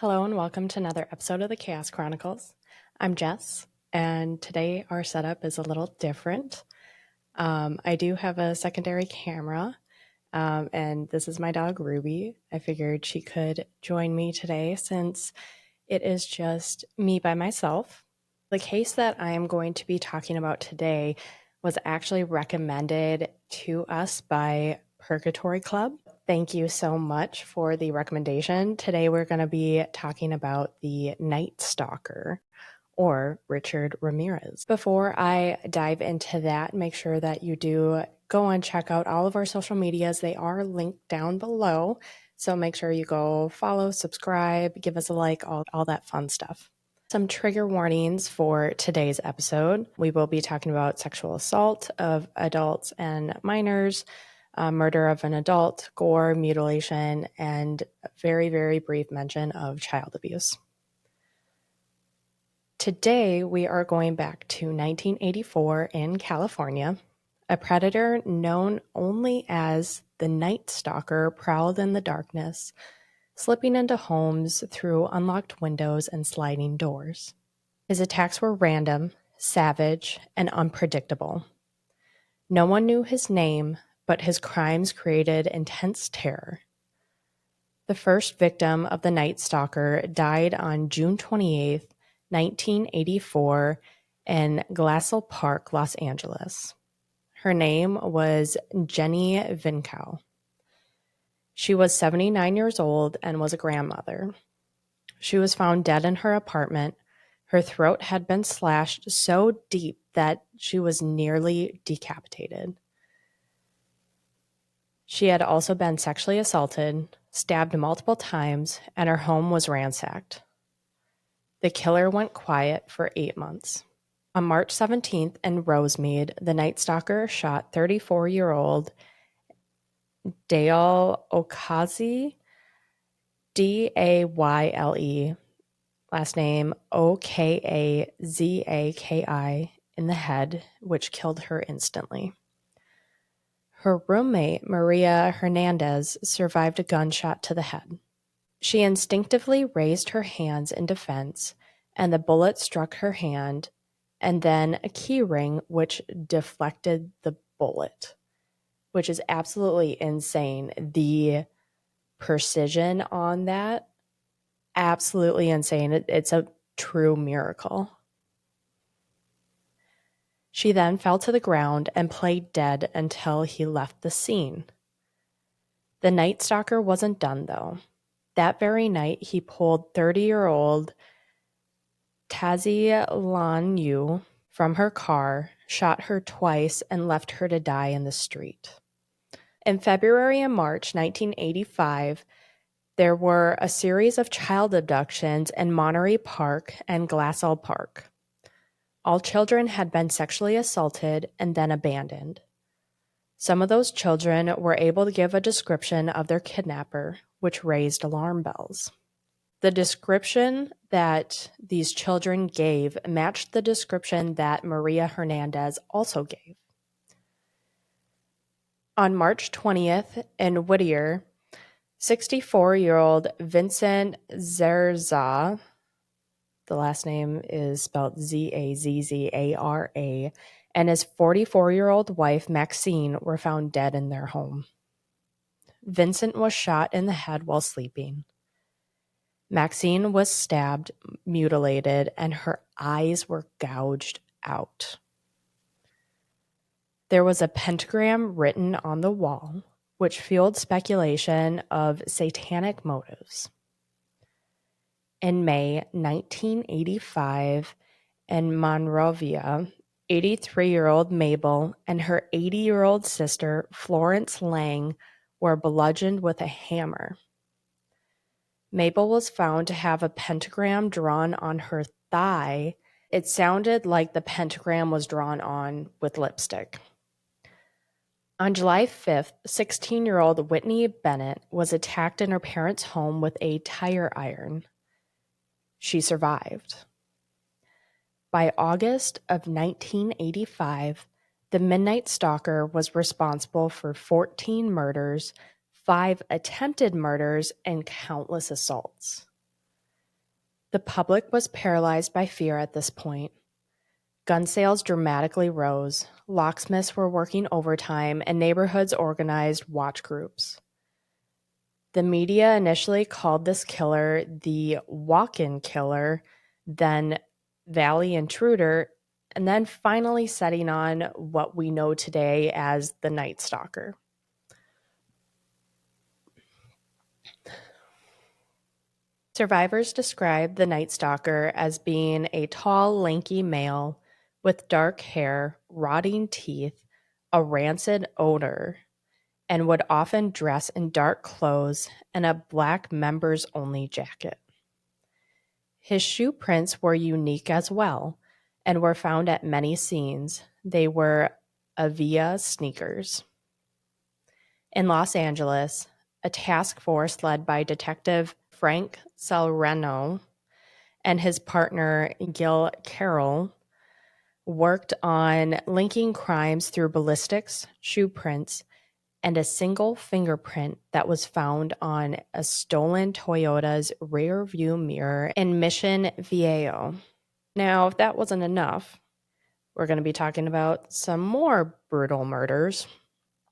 Hello and welcome to another episode of the Chaos Chronicles. I'm Jess, and today our setup is a little different. I do have a secondary camera, and this is my dog Ruby. I figured she could join me today since it is just me by myself. The case that I am going to be talking about today was actually recommended to us by Purgatory Club. Thank you so much for the recommendation. Today we're going to be talking about the Night Stalker or Richard Ramirez. Before I dive into that, make sure that you do go and check out all of our social medias. They are linked down below. So make sure you go follow, subscribe, give us a like, all that fun stuff. Some trigger warnings for today's episode. We will be talking about sexual assault of adults and minors, murder of an adult, gore, mutilation, and a very, very brief mention of child abuse. Today, we are going back to 1984 in California. A predator known only as the Night Stalker prowled in the darkness, slipping into homes through unlocked windows and sliding doors. His attacks were random, savage, and unpredictable. No one knew his name, but his crimes created intense terror. The first victim of the Night Stalker died on June 28th, 1984, in Glassell Park, Los Angeles. Her name was Jenny Vincow. She was 79 years old and was a grandmother. She was found dead in her apartment. Her throat had been slashed so deep that she was nearly decapitated. She had also been sexually assaulted, stabbed multiple times, and her home was ransacked. The killer went quiet for 8 months. On March 17th in Rosemead, the Night Stalker shot 34-year-old Dale Okazi, Dayle, last name Okazaki, in the head, which killed her instantly. Her roommate, Maria Hernandez, survived a gunshot to the head. She instinctively raised her hands in defense, and the bullet struck her hand, and then a key ring which deflected the bullet, which is absolutely insane. The precision on that, absolutely insane. It's a true miracle. She then fell to the ground and played dead until he left the scene. The Night Stalker wasn't done, though. That very night, he pulled 30-year-old Tazi Lanyu from her car, shot her twice, and left her to die in the street. In February and March 1985, there were a series of child abductions in Monterey Park and Glassell Park. All children had been sexually assaulted and then abandoned. Some of those children were able to give a description of their kidnapper, which raised alarm bells. The description that these children gave matched the description that Maria Hernandez also gave. On March 20th in Whittier, 64-year-old Vincent Zerza, the last name is spelled Zazzara, and his 44-year-old wife Maxine were found dead in their home. Vincent was shot in the head while sleeping. Maxine was stabbed, mutilated, and her eyes were gouged out. There was a pentagram written on the wall, which fueled speculation of satanic motives. In May 1985, in Monrovia, 83-year-old Mabel and her 80-year-old sister, Florence Lang, were bludgeoned with a hammer. Mabel was found to have a pentagram drawn on her thigh. It sounded like the pentagram was drawn on with lipstick. On July 5th, 16-year-old Whitney Bennett was attacked in her parents' home with a tire iron. She survived. By August of 1985, the Midnight Stalker was responsible for 14 murders, 5 attempted murders, and countless assaults. The public was paralyzed by fear at this point. Gun sales dramatically rose, locksmiths were working overtime, and neighborhoods organized watch groups. The media initially called this killer the walk-in killer, then Valley Intruder, and then finally setting on what we know today as the Night Stalker. Survivors describe the Night Stalker as being a tall, lanky male with dark hair, rotting teeth, a rancid odor, and would often dress in dark clothes and a black members-only jacket. His shoe prints were unique as well and were found at many scenes. They were Avia sneakers. In Los Angeles, a task force led by Detective Frank Salreno and his partner Gil Carroll worked on linking crimes through ballistics, shoe prints, and a single fingerprint that was found on a stolen Toyota's rear view mirror in Mission Viejo. Now, if that wasn't enough, we're going to be talking about some more brutal murders.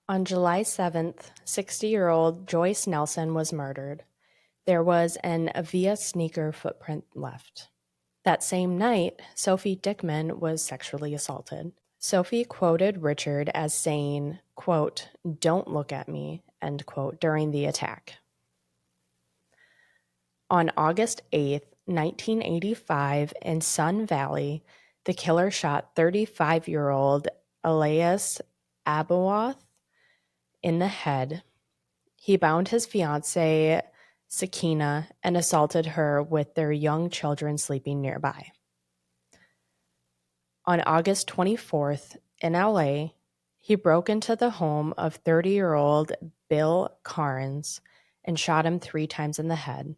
On July 7th, 60-year-old Joyce Nelson was murdered. There was an Avia sneaker footprint left. That same night, Sophie Dickman was sexually assaulted. Sophie quoted Richard as saying, quote, "Don't look at me," end quote, during the attack. On August 8th, 1985, in Sun Valley, the killer shot 35-year-old Elias Abuath in the head. He bound his fiancée, Sakina, and assaulted her with their young children sleeping nearby. On August 24th, in LA, he broke into the home of 30-year-old Bill Carnes and shot him 3 times in the head,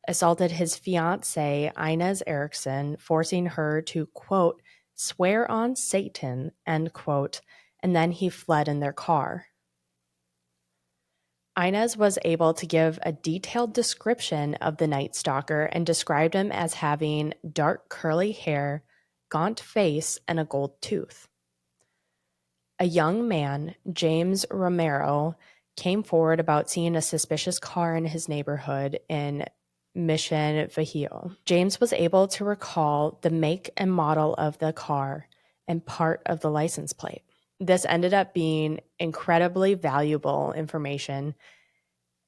assaulted his fiancée, Inez Erickson, forcing her to, quote, "swear on Satan," end quote, and then he fled in their car. Inez was able to give a detailed description of the Night Stalker and described him as having dark curly hair, gaunt face, and a gold tooth. A young man, James Romero, came forward about seeing a suspicious car in his neighborhood in Mission Viejo. James was able to recall the make and model of the car and part of the license plate. This ended up being incredibly valuable information,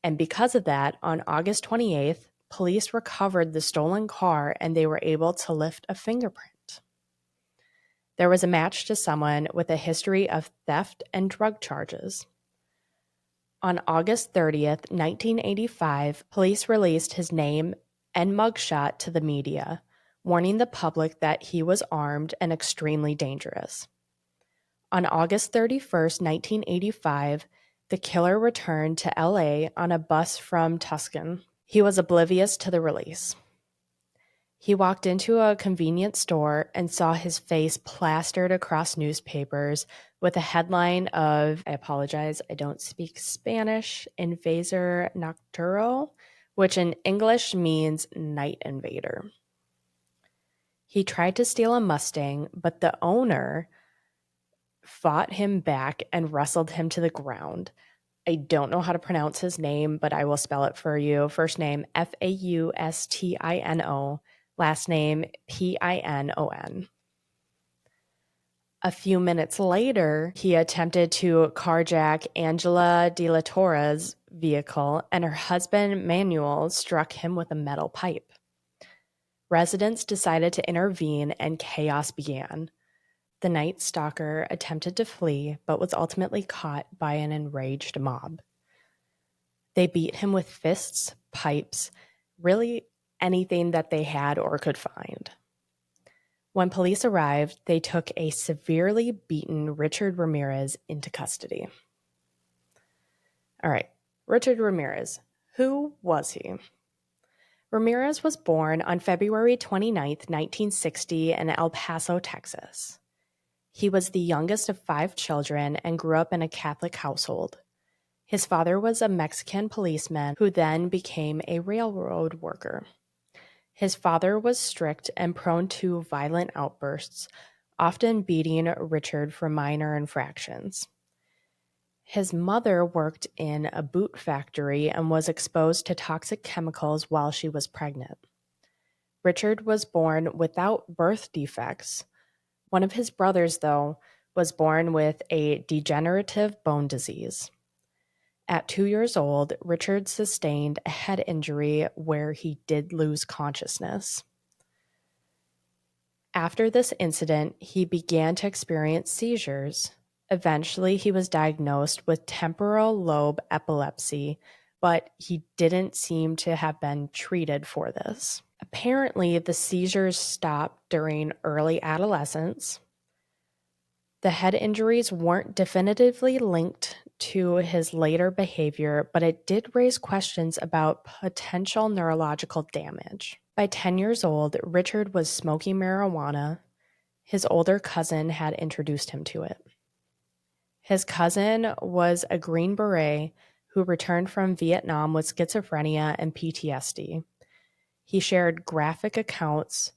and because of that, on August 28th, police recovered the stolen car and they were able to lift a fingerprint. There was a match to someone with a history of theft and drug charges. On August 30th, 1985, police released his name and mugshot to the media, warning the public that he was armed and extremely dangerous. On August 31st, 1985, the killer returned to LA on a bus from Tucson. He was oblivious to the release. He walked into a convenience store and saw his face plastered across newspapers with a headline of, I apologize, I don't speak Spanish, Invasor Nocturno, which in English means night invader. He tried to steal a Mustang, but the owner fought him back and wrestled him to the ground. I don't know how to pronounce his name, but I will spell it for you. First name, Faustino. Last name, Pinon. A few minutes later, he attempted to carjack Angela De La Torre's vehicle, and her husband, Manuel, struck him with a metal pipe. Residents decided to intervene, and chaos began. The Night Stalker attempted to flee, but was ultimately caught by an enraged mob. They beat him with fists, pipes, really anything that they had or could find. When police arrived, they took a severely beaten Richard Ramirez into custody. All right, Richard Ramirez. Who was he? Ramirez was born on February 29th, 1960 in El Paso, Texas. He was the youngest of 5 children and grew up in a Catholic household. His father was a Mexican policeman who then became a railroad worker. His father was strict and prone to violent outbursts, often beating Richard for minor infractions. His mother worked in a boot factory and was exposed to toxic chemicals while she was pregnant. Richard was born without birth defects. One of his brothers, though, was born with a degenerative bone disease. At 2 years old, Richard sustained a head injury where he did lose consciousness. After this incident, he began to experience seizures. Eventually, he was diagnosed with temporal lobe epilepsy, but he didn't seem to have been treated for this. Apparently, the seizures stopped during early adolescence. The head injuries weren't definitively linked to his later behavior, but it did raise questions about potential neurological damage. By 10 years old, Richard was smoking marijuana. His older cousin had introduced him to it. His cousin was a Green Beret who returned from Vietnam with schizophrenia and PTSD. He shared graphic accounts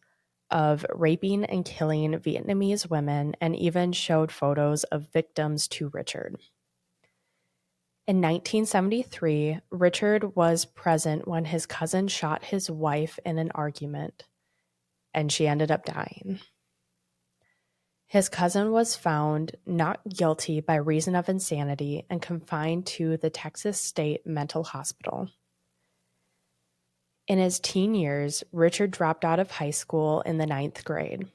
of raping and killing Vietnamese women and even showed photos of victims to Richard. In 1973, Richard was present when his cousin shot his wife in an argument, and she ended up dying. His cousin was found not guilty by reason of insanity and confined to the Texas State Mental Hospital. In his teen years, Richard dropped out of high school in the 9th grade.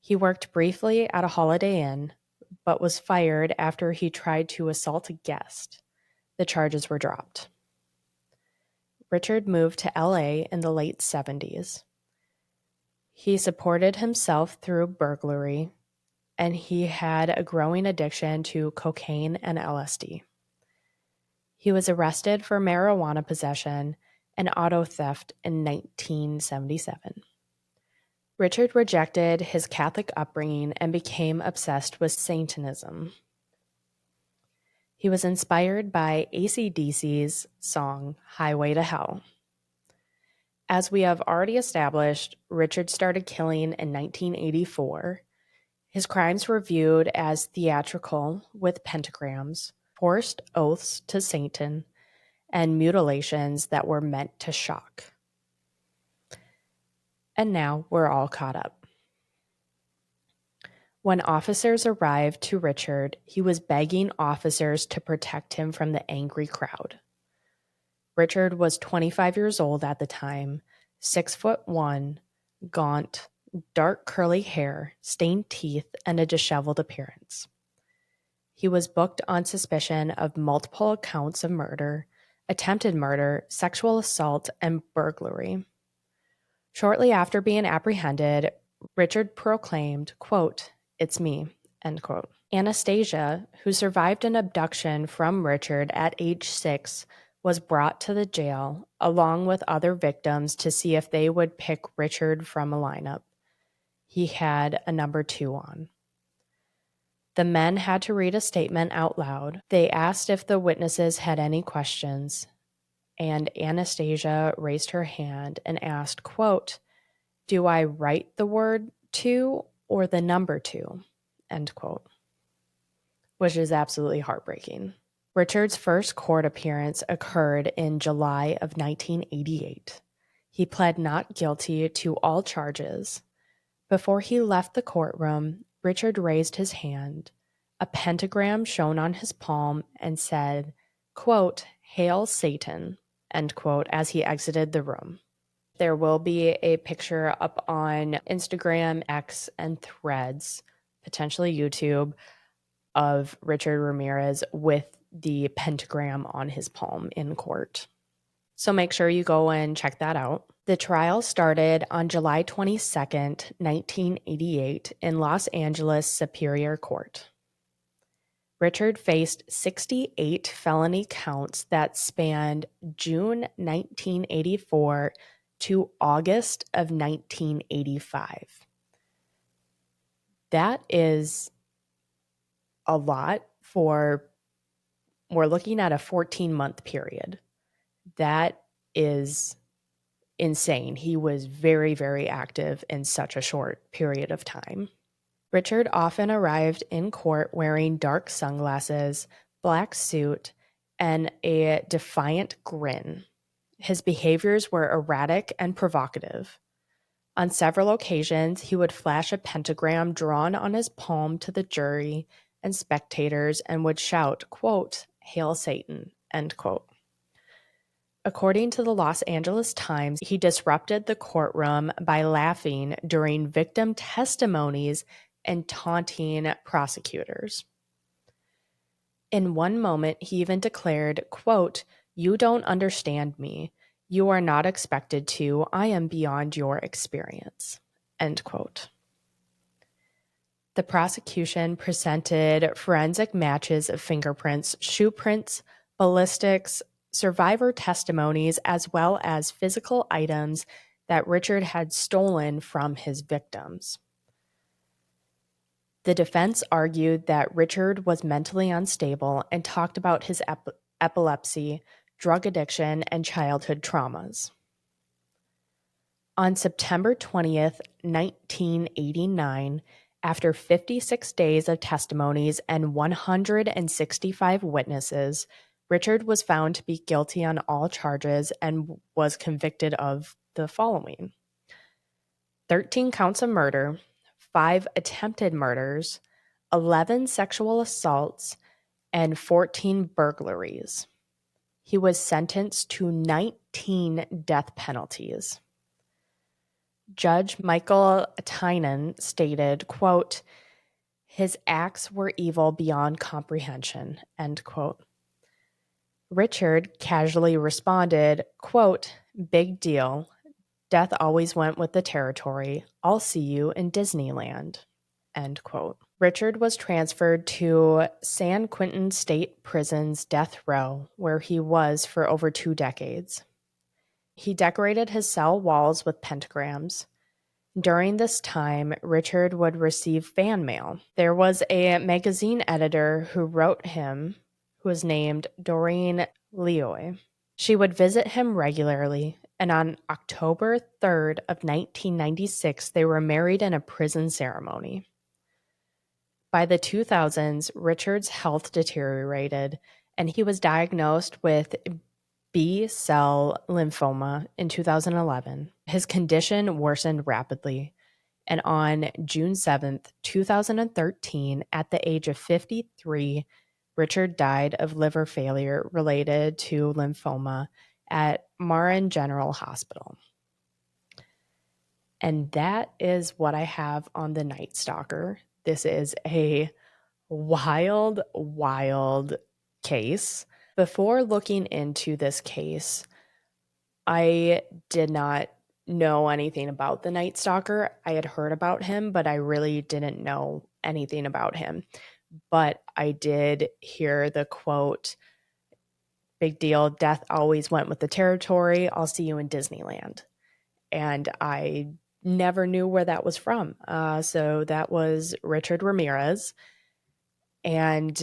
He worked briefly at a Holiday Inn, but was fired after he tried to assault a guest. The charges were dropped. Richard moved to LA in the late 70s. He supported himself through burglary, and he had a growing addiction to cocaine and LSD. He was arrested for marijuana possession and auto theft in 1977. Richard rejected his Catholic upbringing and became obsessed with Satanism. He was inspired by AC/DC's song Highway to Hell. As we have already established, Richard started killing in 1984. His crimes were viewed as theatrical with pentagrams, forced oaths to Satan, and mutilations that were meant to shock. And now we're all caught up. When officers arrived to Richard, he was begging officers to protect him from the angry crowd. Richard was 25 years old at the time, 6'1", gaunt, dark curly hair, stained teeth, and a disheveled appearance. He was booked on suspicion of multiple counts of murder, attempted murder, sexual assault, and burglary. Shortly after being apprehended, Richard proclaimed, quote, "It's me," end quote. Anastasia, who survived an abduction from Richard at age 6, was brought to the jail along with other victims to see if they would pick Richard from a lineup. He had a number 2 on. The men had to read a statement out loud. They asked if the witnesses had any questions, and Anastasia raised her hand and asked, quote, "Do I write the word 2 or the number 2?" End quote. Which is absolutely heartbreaking. Richard's first court appearance occurred in July of 1988. He pled not guilty to all charges. Before he left the courtroom, Richard raised his hand, a pentagram shown on his palm, and said, quote, "Hail Satan," end quote, as he exited the room. There will be a picture up on Instagram, X, and Threads, potentially YouTube, of Richard Ramirez with the pentagram on his palm in court. So make sure you go and check that out. The trial started on July 22nd, 1988 in Los Angeles Superior Court. Richard faced 68 felony counts that spanned June 1984 to August of 1985. That is a lot we're looking at a 14-month period. That is insane. He was very, very active in such a short period of time. Richard often arrived in court wearing dark sunglasses, black suit, and a defiant grin. His behaviors were erratic and provocative. On several occasions, he would flash a pentagram drawn on his palm to the jury and spectators and would shout, quote, "Hail Satan," end quote. According to the Los Angeles Times, he disrupted the courtroom by laughing during victim testimonies and taunting prosecutors. In one moment, he even declared, quote, "You don't understand me. You are not expected to. I am beyond your experience," end quote. The prosecution presented forensic matches of fingerprints, shoe prints, ballistics, survivor testimonies, as well as physical items that Richard had stolen from his victims. The defense argued that Richard was mentally unstable and talked about his epilepsy, drug addiction, and childhood traumas. On September 20th, 1989, after 56 days of testimonies and 165 witnesses, Richard was found to be guilty on all charges and was convicted of the following: 13 counts of murder, 5 attempted murders, 11 sexual assaults, and 14 burglaries. He was sentenced to 19 death penalties. Judge Michael Tynan stated, quote, "His acts were evil beyond comprehension," end quote. Richard casually responded, quote, "Big deal. Death always went with the territory. I'll see you in Disneyland," end quote. Richard was transferred to San Quentin State Prison's death row, where he was for over 2 decades. He decorated his cell walls with pentagrams. During this time, Richard would receive fan mail. There was a magazine editor who wrote him, who was named Doreen Leoy. She would visit him regularly, and on October 3rd of 1996, they were married in a prison ceremony. By the 2000s, Richard's health deteriorated, and he was diagnosed with B-cell lymphoma in 2011. His condition worsened rapidly, and on June 7th, 2013, at the age of 53, Richard died of liver failure related to lymphoma at Marin General Hospital. And that is what I have on the Night Stalker. This is a wild, wild case. Before looking into this case, I did not know anything about the Night Stalker. I had heard about him, but I really didn't know anything about him. But I did hear the quote, "Big deal, death always went with the territory. I'll see you in Disneyland." And I never knew where that was from. So that was Richard Ramirez. And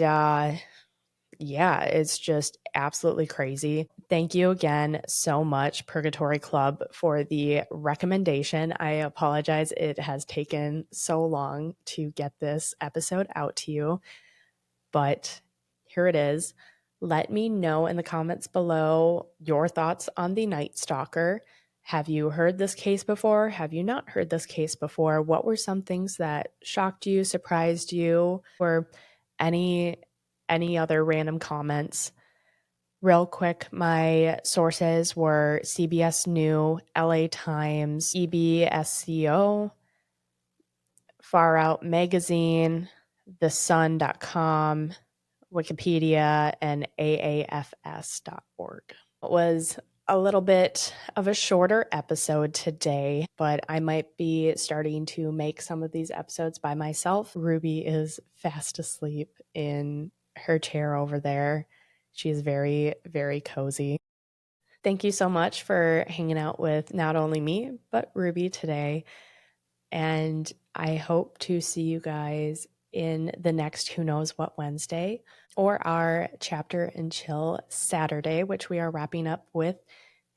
yeah, it's just absolutely crazy. Thank you again so much, Purgatory Club, for the recommendation. I apologize it has taken so long to get this episode out to you, but here it is. Let me know in the comments below your thoughts on the Night Stalker. Have you heard this case before? Have you not heard this case before? What were some things that shocked you, surprised you, or any other random comments? Real quick, my sources were CBS New, LA Times, EBSCO, Far Out Magazine, thesun.com, Wikipedia, and aafs.org. It was a little bit of a shorter episode today, but I might be starting to make some of these episodes by myself. Ruby is fast asleep in her chair over there. She's very, very cozy. Thank you so much for hanging out with not only me, but Ruby today. And I hope to see you guys in the next Who Knows What Wednesday, or our Chapter and Chill Saturday, which we are wrapping up with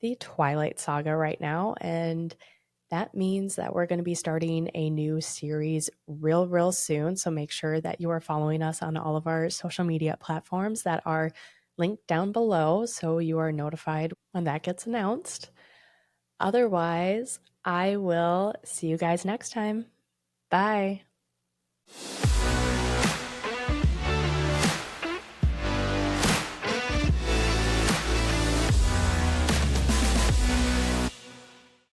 the Twilight Saga right now, and that means that we're going to be starting a new series real soon. So make sure that you are following us on all of our social media platforms that are linked down below so you are notified when that gets announced. Otherwise, I will see you guys next time. Bye.